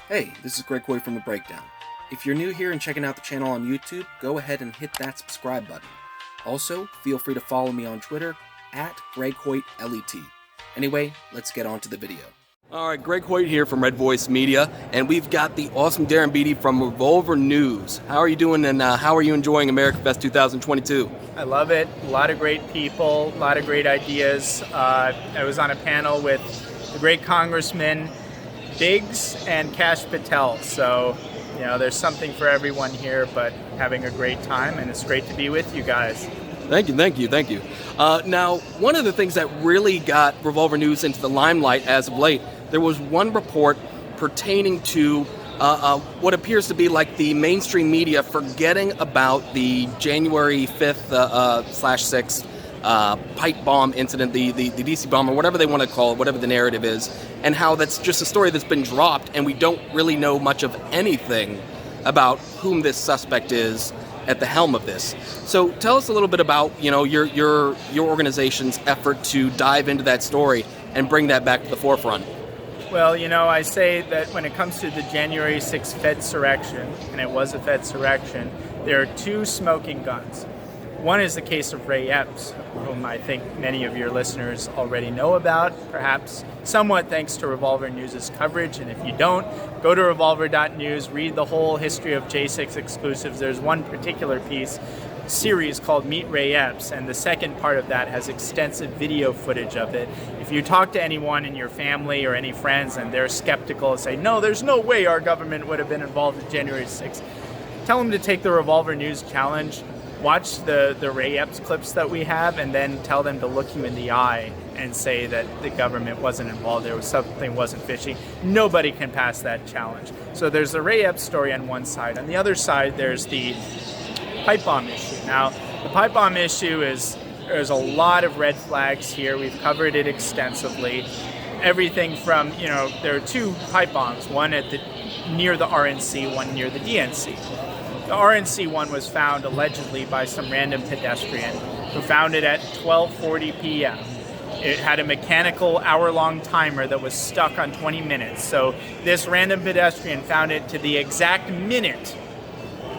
Hey, this is Greg Hoyt from The Breakdown. If you're new here and checking out the channel on YouTube, go ahead and hit that subscribe button. Also, feel free to follow me on Twitter at Greg Hoyt LET. Anyway, let's get on to the video. All right, Greg Hoyt here from Red Voice Media, and we've got the awesome Darren Beattie from Revolver News. How are you doing, and how are you enjoying America Fest 2022? I love it. A lot of great people, a lot of great ideas. I was on a panel with the great Congressman Biggs and Kash Patel. So, you know, there's something for everyone here, but having a great time, and it's great to be with you guys. Thank you. Now, one of the things that really got Revolver News into the limelight as of late, there was one report pertaining to what appears to be like the mainstream media forgetting about the January 5th/6th pipe bomb incident, the DC bomb, or whatever they want to call it, whatever the narrative is, and how that's just a story that's been dropped, and we don't really know much of anything about whom this suspect is at the helm of this. So tell us a little bit about, you know, your organization's effort to dive into that story and bring that back to the forefront. Well, you know, I say that when it comes to the January 6th Fedsurrection, and it was a Fedsurrection, there are two smoking guns. One is the case of Ray Epps, whom I think many of your listeners already know about, perhaps somewhat thanks to Revolver News' coverage. And if you don't, go to revolver.news, read the whole history of J6 exclusives. There's one particular series called Meet Ray Epps, and the second part of that has extensive video footage of it. If you talk to anyone in your family or any friends and they're skeptical and say, no, there's no way our government would have been involved in January 6th, tell them to take the Revolver News challenge. Watch the Ray Epps clips that we have, and then tell them to look you in the eye and say that the government wasn't involved, there was something wasn't fishy. Nobody can pass that challenge. So there's the Ray Epps story on one side. On the other side, there's the pipe bomb issue. Now, the pipe bomb issue there's a lot of red flags here. We've covered it extensively. Everything from, you know, there are two pipe bombs, one near the RNC, one near the DNC. The RNC one was found allegedly by some random pedestrian who found it at 12:40 p.m. It had a mechanical hour-long timer that was stuck on 20 minutes. So this random pedestrian found it to the exact minute,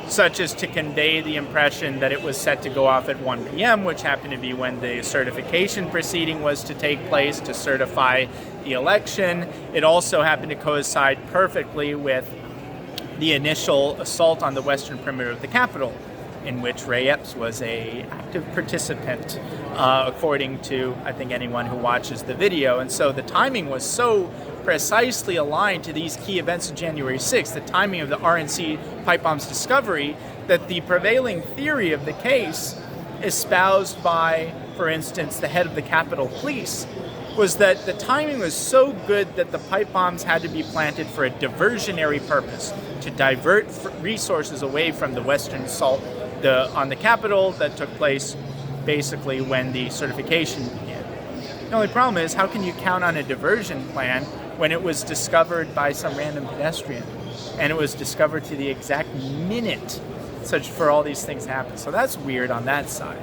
such as to convey the impression that it was set to go off at 1 p.m., which happened to be when the certification proceeding was to take place to certify the election. It also happened to coincide perfectly with the initial assault on the western perimeter of the Capitol, in which Ray Epps was an active participant, according to, I think, anyone who watches the video. And so the timing was so precisely aligned to these key events of January 6th, the timing of the RNC pipe bomb's discovery, that the prevailing theory of the case, espoused by, for instance, the head of the Capitol Police, was that the timing was so good that the pipe bombs had to be planted for a diversionary purpose, to divert resources away from the western assault on the Capitol that took place basically when the certification began. The only problem is, how can you count on a diversion plan when it was discovered by some random pedestrian, and it was discovered to the exact minute such for all these things happen? So that's weird on that side.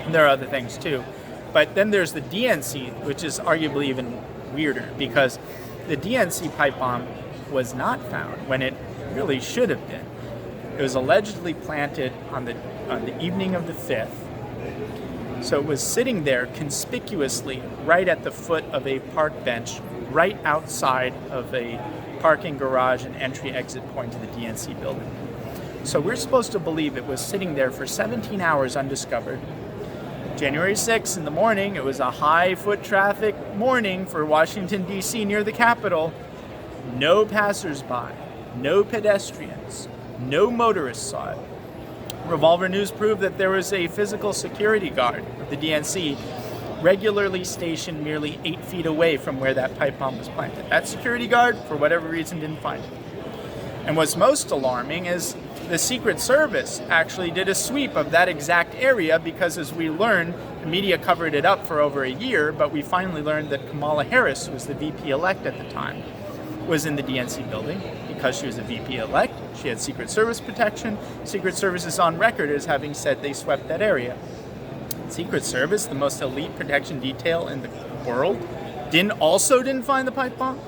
And there are other things too. But then there's the DNC, which is arguably even weirder, because the DNC pipe bomb was not found when it really should have been. It was allegedly planted on the evening of the 5th. So it was sitting there conspicuously right at the foot of a park bench, right outside of a parking garage and entry-exit point to the DNC building. So we're supposed to believe it was sitting there for 17 hours undiscovered. January 6th in the morning, it was a high foot traffic morning for Washington, D.C. near the Capitol. No passersby, no pedestrians, no motorists saw it. Revolver News proved that there was a physical security guard of the DNC regularly stationed merely 8 feet away from where that pipe bomb was planted. That security guard, for whatever reason, didn't find it. And what's most alarming is the Secret Service actually did a sweep of that exact area, because, as we learned, the media covered it up for over a year, but we finally learned that Kamala Harris, who was the VP-elect at the time, was in the DNC building. Because she was a VP-elect, she had Secret Service protection. Secret Service is on record as having said they swept that area. Secret Service, the most elite protection detail in the world, didn't find the pipe bomb.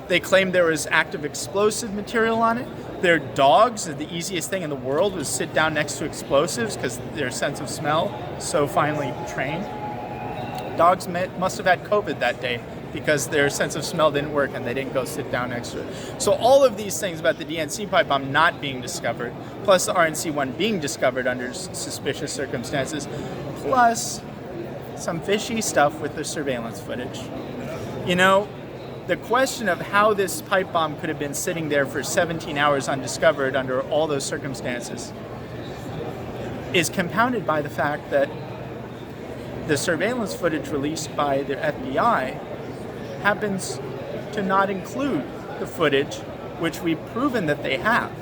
They claimed there was active explosive material on it. Their dogs, the easiest thing in the world was sit down next to explosives because their sense of smell so finely trained. Dogs must have had COVID that day because their sense of smell didn't work and they didn't go sit down next to it. So all of these things about the DNC pipe bomb not being discovered, plus the RNC-1 being discovered under suspicious circumstances, plus some fishy stuff with the surveillance footage. You know, the question of how this pipe bomb could have been sitting there for 17 hours undiscovered under all those circumstances is compounded by the fact that the surveillance footage released by the FBI happens to not include the footage, which we've proven that they have,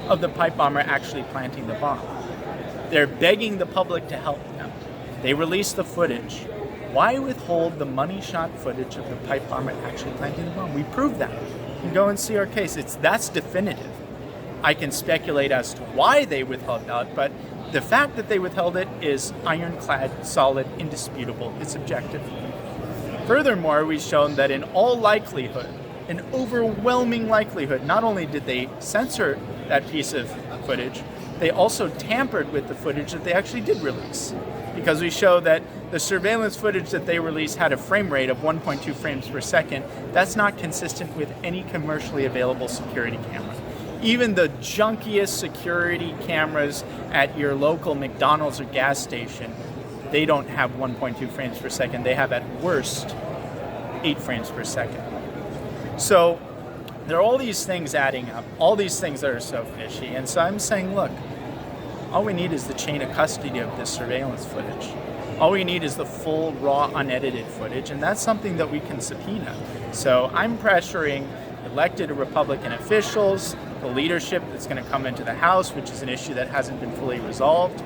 of the pipe bomber actually planting the bomb. They're begging the public to help them. They release the footage. Why withhold the money shot footage of the pipe bomber actually planting the bomb? We proved that. You can go and see our case. That's definitive. I can speculate as to why they withheld that, but the fact that they withheld it is ironclad, solid, indisputable. It's objective. Furthermore, we've shown that in all likelihood, an overwhelming likelihood, not only did they censor that piece of footage, they also tampered with the footage that they actually did release. Because we show that the surveillance footage that they released had a frame rate of 1.2 frames per second. That's not consistent with any commercially available security camera. Even the junkiest security cameras at your local McDonald's or gas station, they don't have 1.2 frames per second. They have at worst 8 frames per second. So there are all these things adding up, all these things that are so fishy. And so I'm saying, look, all we need is the chain of custody of this surveillance footage. All we need is the full, raw, unedited footage, and that's something that we can subpoena. So I'm pressuring elected Republican officials, the leadership that's going to come into the House, which is an issue that hasn't been fully resolved.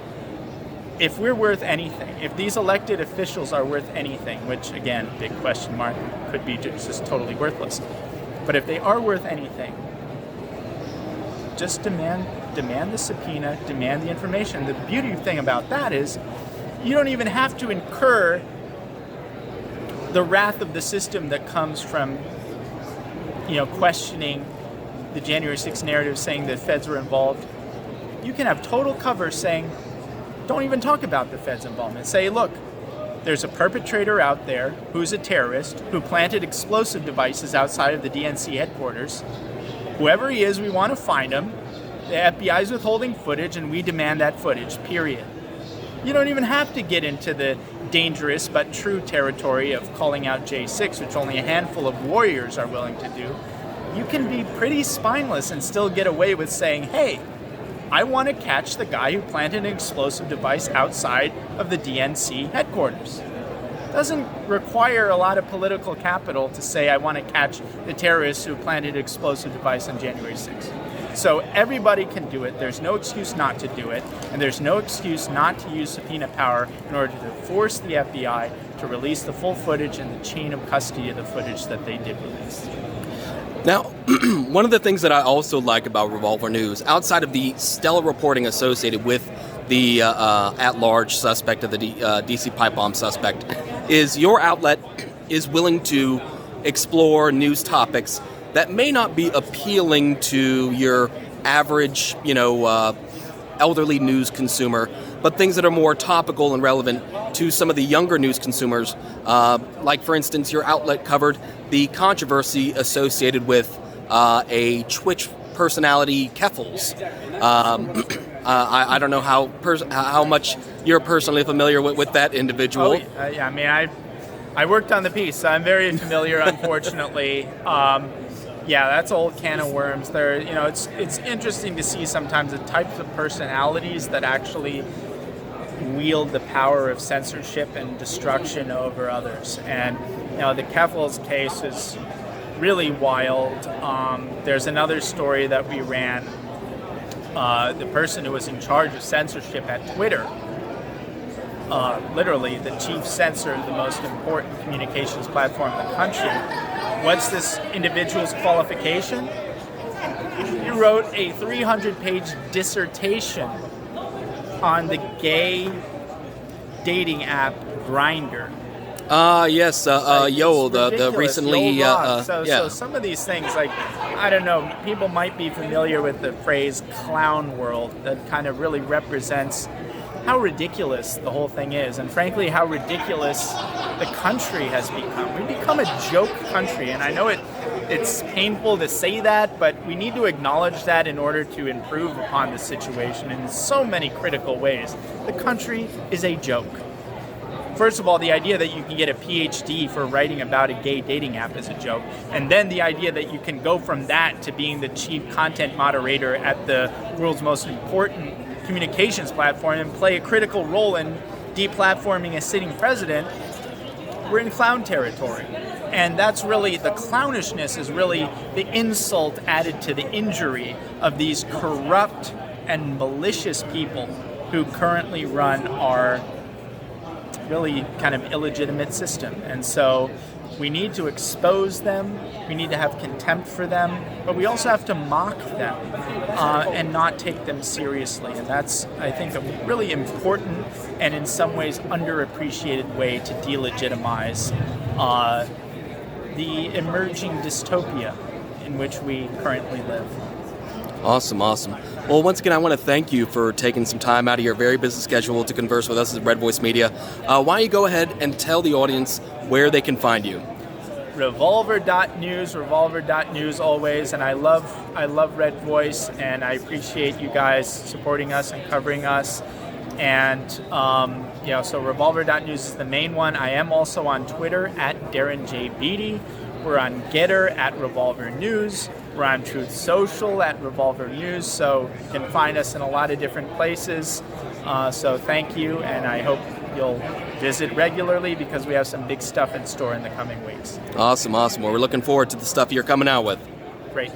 If we're worth anything, if these elected officials are worth anything, which again, big question mark, could be just totally worthless. But if they are worth anything, just demand the subpoena, demand the information. The beauty thing about that is you don't even have to incur the wrath of the system that comes from, questioning the January 6th narrative saying that feds were involved. You can have total cover saying, don't even talk about the feds' involvement. Say, look, there's a perpetrator out there who's a terrorist who planted explosive devices outside of the DNC headquarters. Whoever he is, we want to find him. The FBI is withholding footage, and we demand that footage, period. You don't even have to get into the dangerous but true territory of calling out J6, which only a handful of warriors are willing to do. You can be pretty spineless and still get away with saying, hey, I want to catch the guy who planted an explosive device outside of the DNC headquarters. It doesn't require a lot of political capital to say I want to catch the terrorist who planted an explosive device on January 6th. So everybody can do it. There's no excuse not to do it. And there's no excuse not to use subpoena power in order to force the FBI to release the full footage and the chain of custody of the footage that they did release. Now, one of the things that I also like about Revolver News, outside of the stellar reporting associated with the at-large suspect of the DC pipe bomb suspect, is your outlet is willing to explore news topics that may not be appealing to your average, elderly news consumer, but things that are more topical and relevant to some of the younger news consumers. Like, for instance, your outlet covered the controversy associated with a Twitch personality, Keffels. I don't know how much you're personally familiar with that individual. I worked on the piece, so I'm very familiar, unfortunately. That's an old can of worms. It's interesting to see sometimes the types of personalities that actually wield the power of censorship and destruction over others. And the Keffels case is really wild. There's another story that we ran. The person who was in charge of censorship at Twitter, literally the chief censor of the most important communications platform in the country. What's this individual's qualification? He wrote a 300-page dissertation on the gay dating app Grindr. Yes, Like, Yoel, it's the ridiculous. recently, Yoel Roth. So yeah. some of these things, like, I don't know, people might be familiar with the phrase clown world that kind of really represents how ridiculous the whole thing is, and frankly, how ridiculous the country has become. We've become a joke country, and I know it's painful to say that, but we need to acknowledge that in order to improve upon the situation in so many critical ways. The country is a joke. First of all, the idea that you can get a PhD for writing about a gay dating app is a joke. And then the idea that you can go from that to being the chief content moderator at the world's most important communications platform and play a critical role in deplatforming a sitting president, we're in clown territory. And that's really, the clownishness is really the insult added to the injury of these corrupt and malicious people who currently run our really kind of illegitimate system. And so we need to expose them, we need to have contempt for them, but we also have to mock them and not take them seriously. And that's, I think, a really important and in some ways underappreciated way to delegitimize the emerging dystopia in which we currently live. Awesome. Well, once again, I want to thank you for taking some time out of your very busy schedule to converse with us at Red Voice Media. Why don't you go ahead and tell the audience where they can find you? Revolver.news always, and I love Red Voice, and I appreciate you guys supporting us and covering us. And so Revolver.news is the main one. I am also on Twitter at Darren J. Beattie. We're on Getter at Revolver News. We're on Truth Social at Revolver News. So you can find us in a lot of different places. So thank you, and I hope you'll visit regularly because we have some big stuff in store in the coming weeks. Awesome. Well, we're looking forward to the stuff you're coming out with. Great.